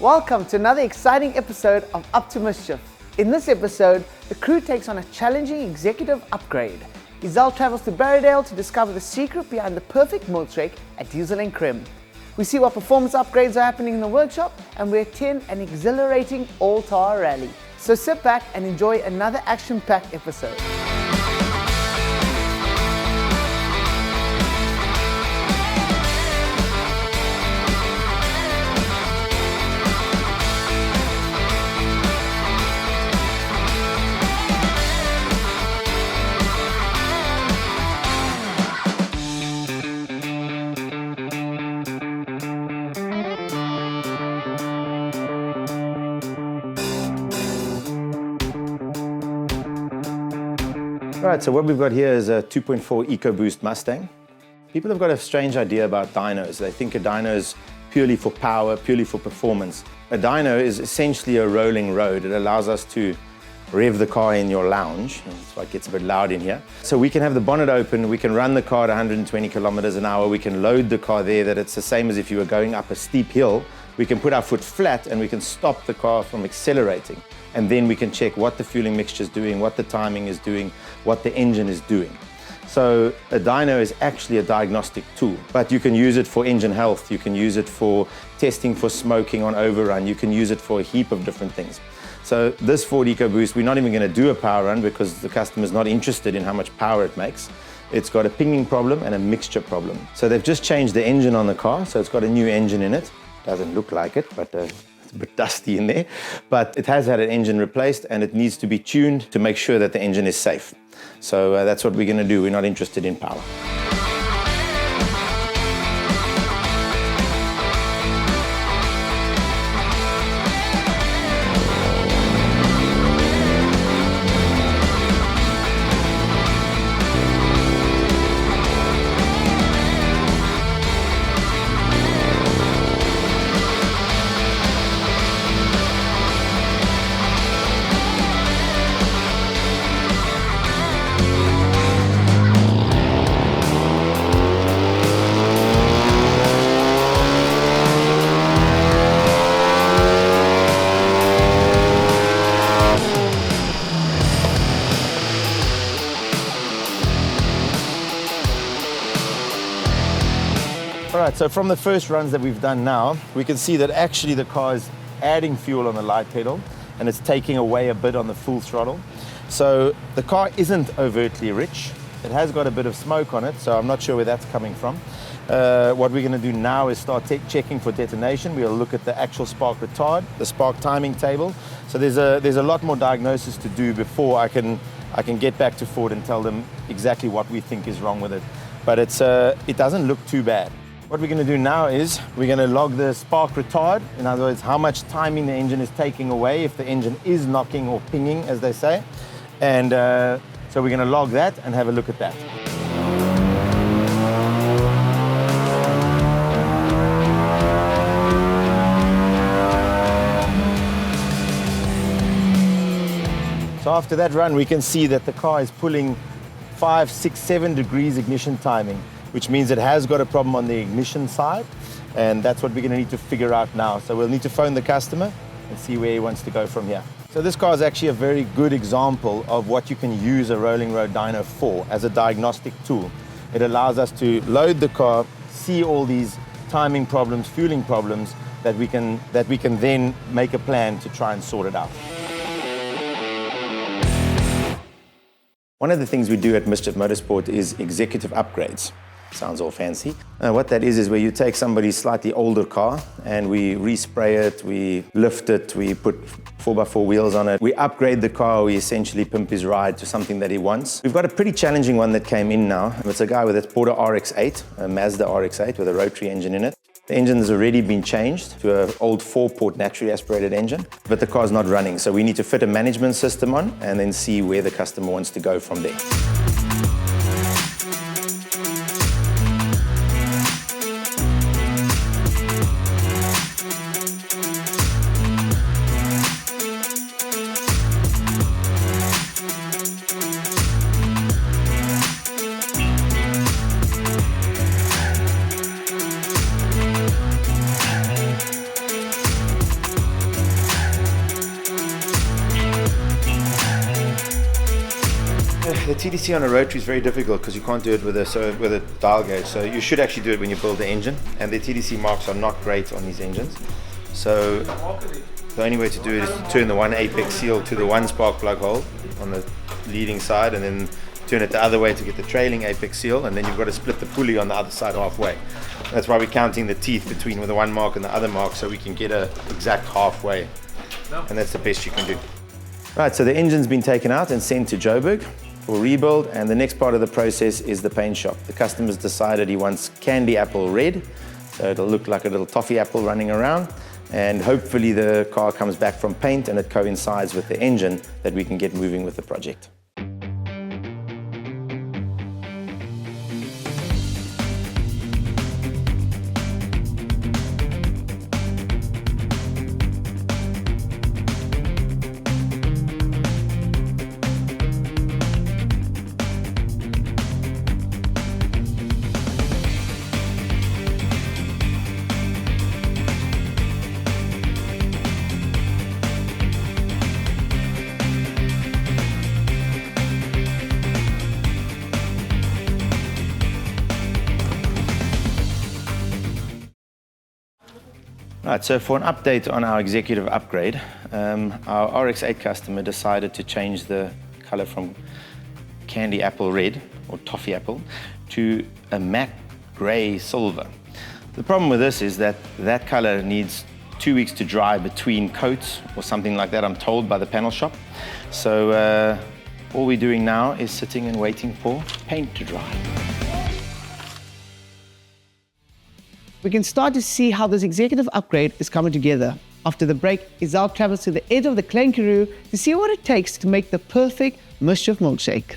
Welcome to another exciting episode of To Mischief. In this episode, the crew takes on a challenging executive upgrade. Izelle travels to Barrydale to discover the secret behind the perfect milkshake at Diesel Crème. We see what performance upgrades are happening in the workshop, and we attend an exhilarating all-star rally. So sit back and enjoy another action-packed episode. All right, so what we've got here is a 2.4 EcoBoost Mustang. People have got a strange idea about dynos. They think a dyno is purely for power, purely for performance. A dyno is essentially a rolling road. It allows us to rev the car in your lounge. That's why it gets a bit loud in here. So we can have the bonnet open, we can run the car at 120 kilometers an hour, we can load the car there that it's the same as if you were going up a steep hill. We can put our foot flat and we can stop the car from accelerating. And then we can check what the fueling mixture is doing, what the timing is doing, what the engine is doing. So a dyno is actually a diagnostic tool, but you can use it for engine health, you can use it for testing for smoking on overrun, you can use it for a heap of different things. So this Ford EcoBoost, we're not even going to do a power run because the customer is not interested in how much power it makes. It's got a pinging problem and a mixture problem. So they've just changed the engine on the car, so it's got a new engine in it. Doesn't look like it, but it's a bit dusty in there. But it has had an engine replaced and it needs to be tuned to make sure that the engine is safe. So that's what we're going to do. We're not interested in power. All right, so from the first runs that we've done now, we can see that actually the car is adding fuel on the light pedal and it's taking away a bit on the full throttle. So the car isn't overtly rich. It has got a bit of smoke on it, so I'm not sure where that's coming from. What we're going to do now is start checking for detonation. We'll look at the actual spark retard, the spark timing table. So there's a lot more diagnosis to do before I can get back to Ford and tell them exactly what we think is wrong with it. But it doesn't look too bad. What we're going to do now is we're going to log the spark retard, in other words, how much timing the engine is taking away if the engine is knocking or pinging, as they say. And so we're going to log that and have a look at that. So after that run, we can see that the car is pulling 5, 6, 7 degrees ignition timing, which means it has got a problem on the ignition side, and that's what we're going to need to figure out now. So we'll need to phone the customer and see where he wants to go from here. So this car is actually a very good example of what you can use a rolling road dyno for as a diagnostic tool. It allows us to load the car, see all these timing problems, fueling problems, that we can then make a plan to try and sort it out. One of the things we do at Mischief Motorsport is executive upgrades. Sounds all fancy. What that is where you take somebody's slightly older car and we respray it, we lift it, we put 4x4 wheels on it. We upgrade the car, we essentially pimp his ride to something that he wants. We've got a pretty challenging one that came in now. It's a guy with a Porter RX-8, a Mazda RX-8 with a rotary engine in it. The engine has already been changed to an old 4-port naturally aspirated engine, but the car's not running. So we need to fit a management system on and then see where the customer wants to go from there. the TDC on a rotary is very difficult because you can't do it with a dial gauge. So you should actually do it when you build the engine, and the TDC marks are not great on these engines. So the only way to do it is to turn the one apex seal to the one spark plug hole on the leading side, and then turn it the other way to get the trailing apex seal, and then you've got to split the pulley on the other side halfway. That's why we're counting the teeth between the one mark and the other mark, so we can get a exact halfway, and that's the best you can do. Right, so the engine's been taken out and sent to Joburg for rebuild, and the next part of the process is the paint shop. The customer's decided he wants candy apple red, so it'll look like a little toffee apple running around, and hopefully the car comes back from paint and it coincides with the engine that we can get moving with the project. Right, so for an update on our executive upgrade, our RX-8 customer decided to change the color from candy apple red, or toffee apple, to a matte gray silver. The problem with this is that that color needs 2 weeks to dry between coats, or something like that, I'm told, by the panel shop. So all we're doing now is sitting and waiting for paint to dry. We can start to see how this executive upgrade is coming together. After the break, Izelle travels to the edge of the Clankaroo to see what it takes to make the perfect Mischief milkshake.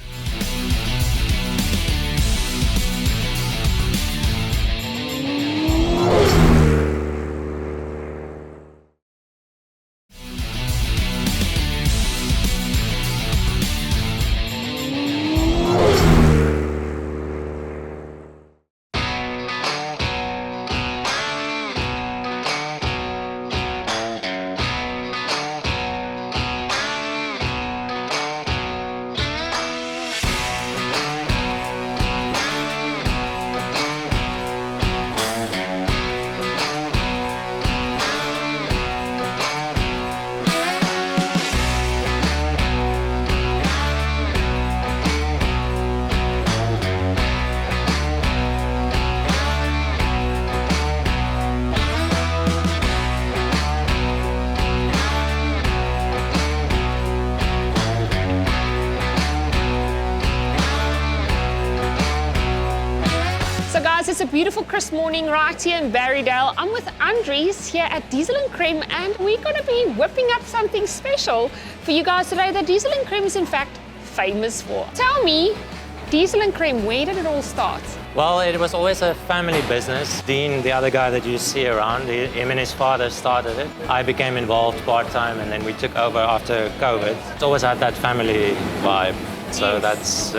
It's a beautiful crisp morning right here in Barrydale. I'm with Andries here at Diesel Crème, and we're going to be whipping up something special for you guys today that Diesel Crème is in fact famous for. Tell me, Diesel Crème, where did it all start? Well, it was always a family business. Dean, the other guy that you see around, him and his father started it. I became involved part-time, and then we took over after COVID. It's always had that family vibe. So that's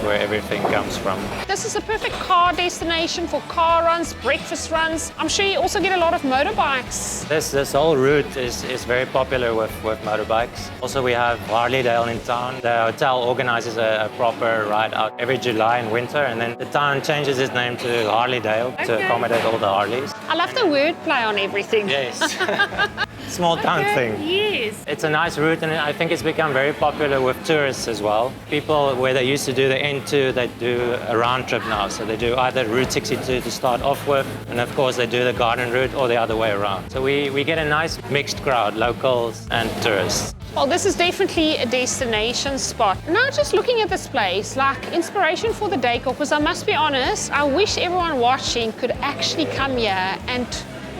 where everything comes from. This is a perfect car destination for car runs, breakfast runs. I'm sure you also get a lot of motorbikes. This whole route is very popular with motorbikes. Also, we have Barrydale in town. The hotel organizes a proper ride out every July and winter, and then the town changes its name to Barrydale to accommodate all the Harleys. I love the wordplay on everything. Yes. Small town thing. Yes. It's a nice route, and I think it's become very popular with tourists as well. People where they used to do the N2, they do a round trip now. So they do either Route 62 to start off with, and of course they do the garden route, or the other way around. So we get a nice mixed crowd, locals and tourists. Well, this is definitely a destination spot. Now, just looking at this place, like inspiration for the decor, because I must be honest, I wish everyone watching could actually come here and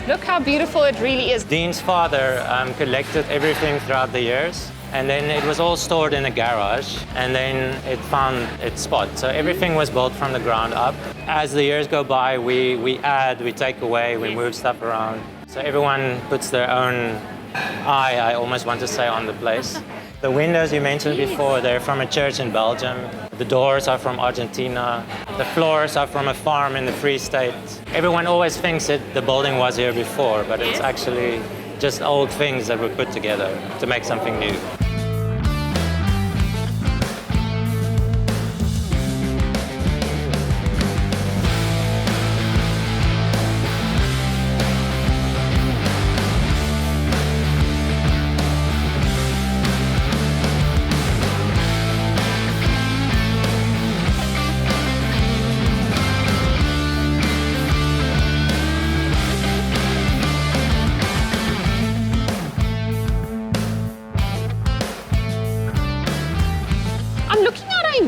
look how beautiful it really is. Dean's father collected everything throughout the years, and then it was all stored in a garage, and then it found its spot. So everything was built from the ground up. As the years go by, we add, we take away, we move stuff around. So everyone puts their own eye, I almost want to say, on the place. The windows you mentioned before, they're from a church in Belgium. The doors are from Argentina. The floors are from a farm in the Free State. Everyone always thinks that the building was here before, but it's actually just old things that were put together to make something new.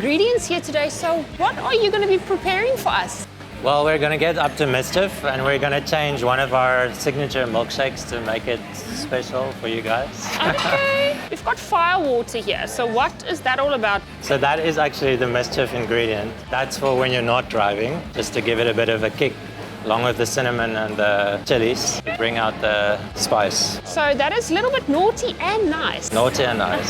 ingredients here today. So what are you going to be preparing for us? Well, we're going to get up to Mischief and we're going to change one of our signature milkshakes to make it special for you guys. Okay. We've got fire water here. So what is that all about? So that is actually the Mischief ingredient. That's for when you're not driving, just to give it a bit of a kick, along with the cinnamon and the chilies to bring out the spice. So that is a little bit naughty and nice. Naughty and nice.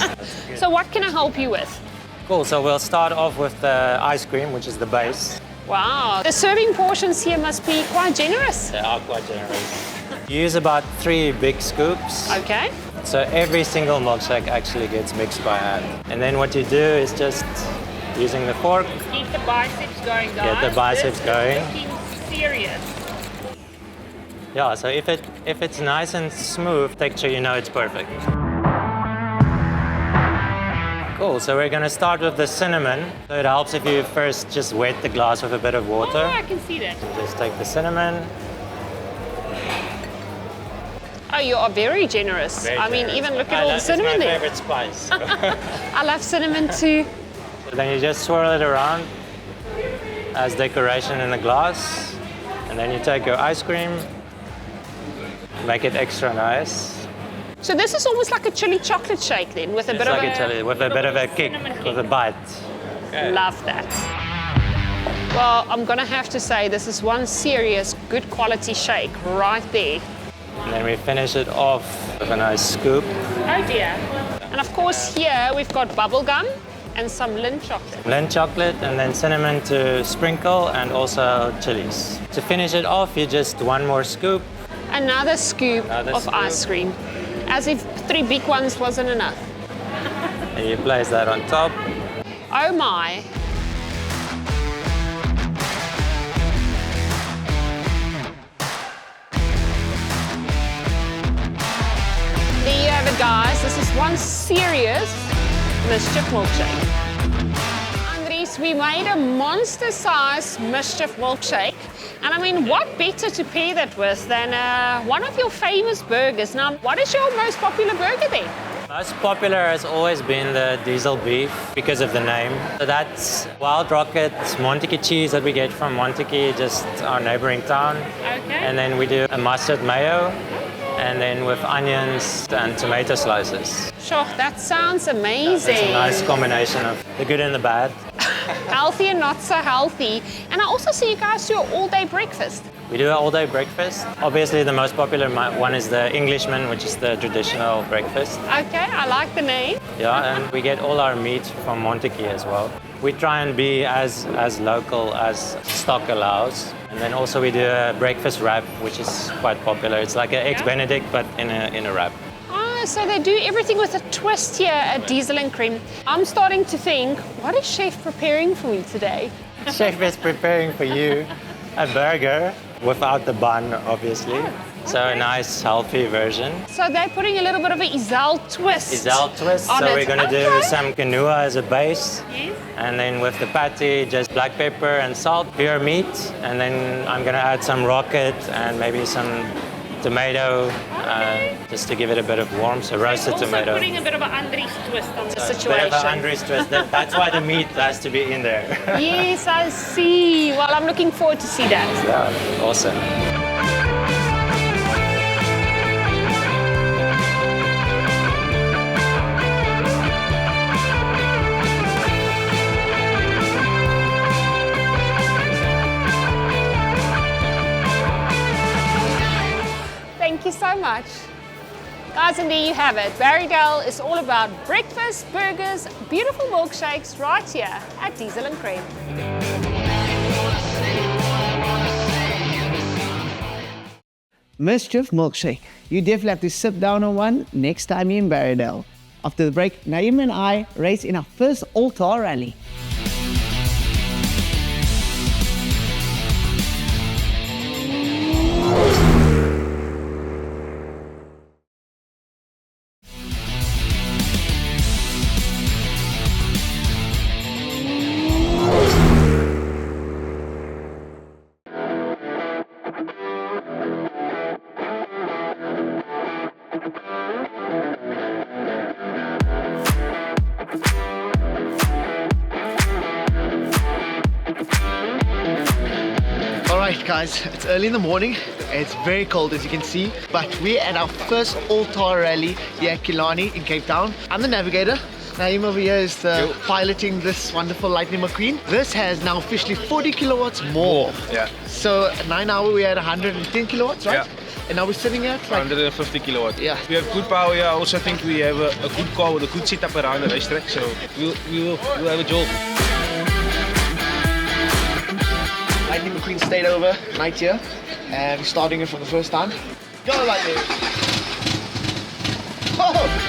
So what can I help you with? Cool, so we'll start off with the ice cream, which is the base. Wow, the serving portions here must be quite generous. They are quite generous. You use about 3 big scoops. Okay. So every single milkshake actually gets mixed by hand. And then what you do is just using the fork. Keep the biceps going, guys. Get the biceps going. Looking serious. Yeah, so if it's nice and smooth texture, you know it's perfect. Cool, so we're going to start with the cinnamon. So it helps if you first just wet the glass with a bit of water. Oh, I can see that. Just take the cinnamon. Oh, you are very generous. Very I mean, generous. even look at all the cinnamon it's my there. favorite spice. I love cinnamon too. So then you just swirl it around as decoration in the glass. And then you take your ice cream, make it extra nice. So this is almost like a chili chocolate shake then, with a bit It's of like a... a chili, with a bit of a kick, cinnamon with a bite. Love that. Well, I'm gonna have to say this is one serious, good quality shake right there. And then we finish it off with a nice scoop. Oh dear. And of course here we've got bubble gum and some Lindt chocolate. Lindt chocolate and then cinnamon to sprinkle and also chilies. To finish it off, you just 1 more scoop. Another scoop Another of scoop. ice cream. As if 3 big ones wasn't enough. And you place that on top. Oh my. There you have it, guys. This is one serious Mischief milkshake. Andries, we made a monster-sized Mischief milkshake. And I mean, what better to pair that with than one of your famous burgers? Now, what is your most popular burger then? Most popular has always been the Diesel beef because of the name. So that's Wild Rocket Montucky cheese that we get from Montucky, just our neighboring town. Okay. And then we do a mustard mayo, and then with onions and tomato slices. Sure, that sounds amazing. It's a nice combination of the good and the bad. Healthy and not so healthy. And I also see you guys do an all-day breakfast. We do an all-day breakfast. Obviously, the most popular one is the Englishman, which is the traditional breakfast. Okay, I like the name. Yeah, and we get all our meat from Montucky as well. We try and be as local as stock allows. And then also we do a breakfast wrap, which is quite popular. It's like an Eggs Benedict, but in a wrap. Ah, so they do everything with a twist here at Diesel and Crème. I'm starting to think, what is Chef preparing for me today? Chef is preparing for you a burger without the bun, obviously. So a nice, healthy version. So they're putting a little bit of an Izelle twist. Izelle twist. on So it. we're going to do Okay. some quinoa as a base. Yes. And then with the patty, just black pepper and salt, pure meat. And then I'm going to add some rocket and maybe some tomato, just to give it a bit of warmth. So roasted Also tomato. putting a bit of an Andries twist on the A situation. bit of an Andries twist. That's why the meat has to be in there. Yes, I see. Well, I'm looking forward to see that. Yeah, awesome. Thank you so much. Guys, and there you have it. Barrydale is all about breakfast, burgers, beautiful milkshakes right here at Diesel and Crème. Mischief milkshake. You definitely have to sip down on one next time you're in Barrydale. After the break, Naeem and I race in our first all-tar rally. Alright guys, it's early in the morning. It's very cold as you can see, but we're at our first all-tar rally here at Killarney in Cape Town. I'm the navigator. Naeem over here is piloting this wonderful Lightning McQueen. This has now officially 40 kilowatts more. Yeah. So 9 hours we had 110 kilowatts, right? Yeah. And now we're sitting at like 150 kilowatts. Yeah. We have good power here. I also think we have a good car with a good setup around the racetrack, so we'll have a job. Lightning McQueen stayed over night here, and we're starting it for the first time. Go Lightning! Oh!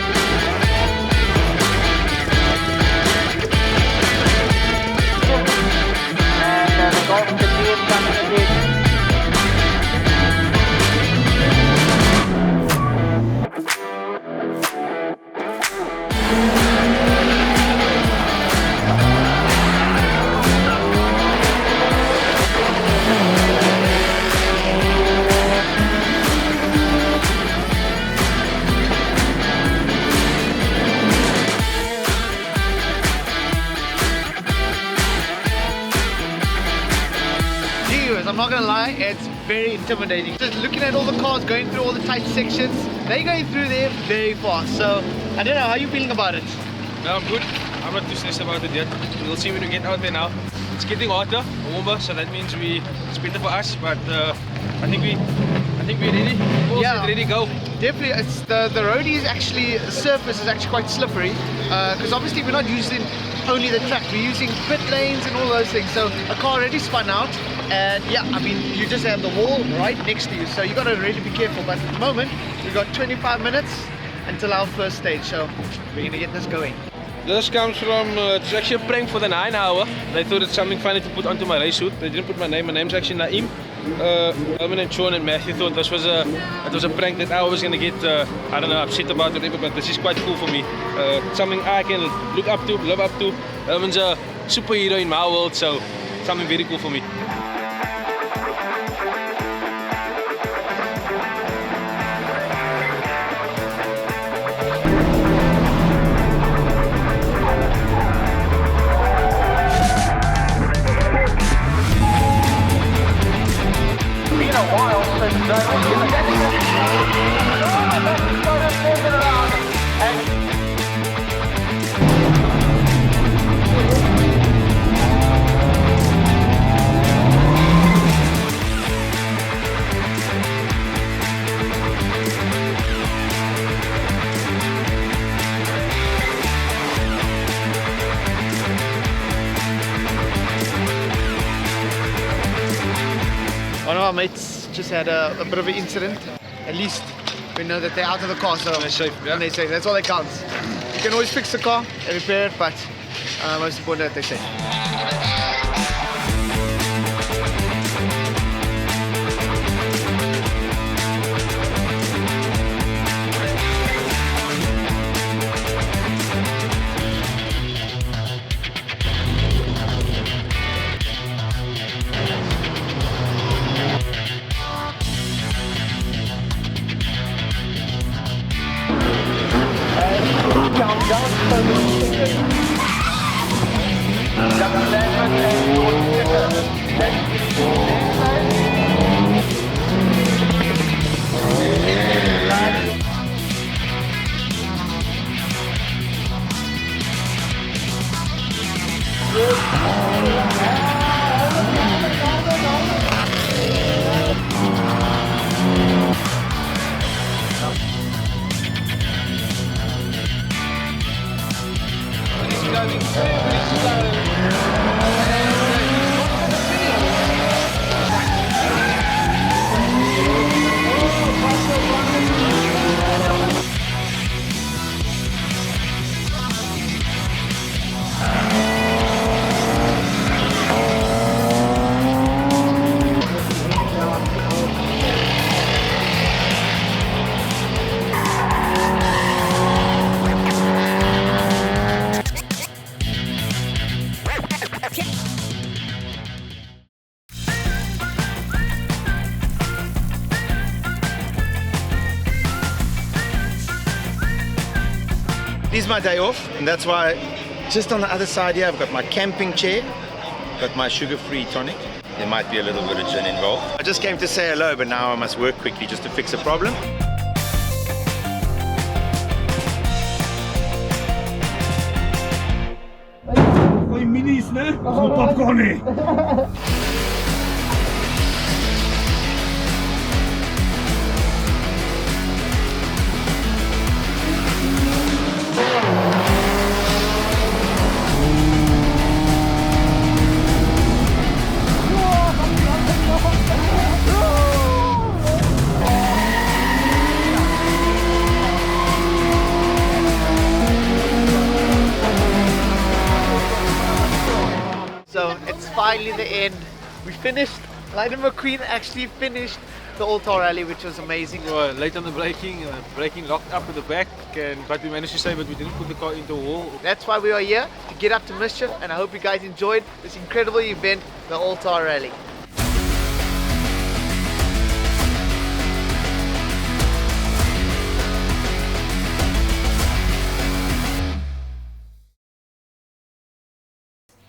I'm not gonna lie, it's very intimidating. Just looking at all the cars going through all the tight sections, they're going through there very fast. So, I don't know, how are you feeling about it? No, I'm good. I'm not too stressed about it yet. We'll see when we get out there now. It's getting hotter, warmer, so that means it's better for us. But I think we're ready. Yeah, ready to go. Definitely. It's the road is actually, the surface is actually quite slippery because obviously we're not using only the track, we're using pit lanes and all those things. So a car already spun out, and yeah, I mean, you just have the wall right next to you, so you got to really be careful. But at the moment, we've got 25 minutes until our first stage, so we're gonna get this going. This comes from, it's actually a prank for the 9 hour. They thought it's something funny to put onto my race suit. They didn't put my name. My name's actually Naeem. Herman and Sean and Matthew thought this was a prank that I was gonna get, I don't know, upset about or whatever, but this is quite cool for me. Something I can look up to, live up to. Herman's a superhero in my world, so something very cool for me. One of our mates just had a bit of an incident. At least we know that they're out of the car, so they're safe. Yeah. And they're safe. That's all that counts. You can always fix the car and repair it, but most important that they're safe. This is my day off, and that's why just on the other side here I've got my camping chair, got my sugar-free tonic. there might be a little bit of gin involved. I just came to say hello, but now I must work quickly just to fix a problem. Gooi minis, né? Gooi popcorn nie. So it's finally the end. We finished. Lightning McQueen actually finished the All-Star Rally, which was amazing. We were late on the braking locked up at the back, but we managed to save it. We didn't put the car into a wall. That's why we are here, to get up to Mischief, and I hope you guys enjoyed this incredible event, the All-Star Rally.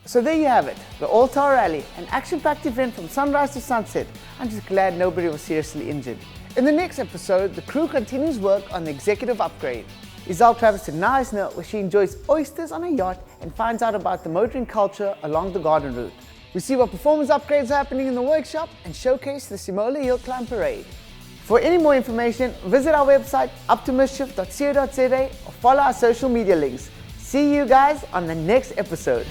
So there you have it, the All-Star Rally, an action-packed event from sunrise to sunset. I'm just glad nobody was seriously injured. In the next episode, the crew continues work on the executive upgrade. Izelle travels to Knysna, where she enjoys oysters on a yacht and finds out about the motoring culture along the garden route. We see what performance upgrades are happening in the workshop and showcase the Simola Hill Climb Parade. For any more information, visit our website uptomischief.co.za or follow our social media links. See you guys on the next episode.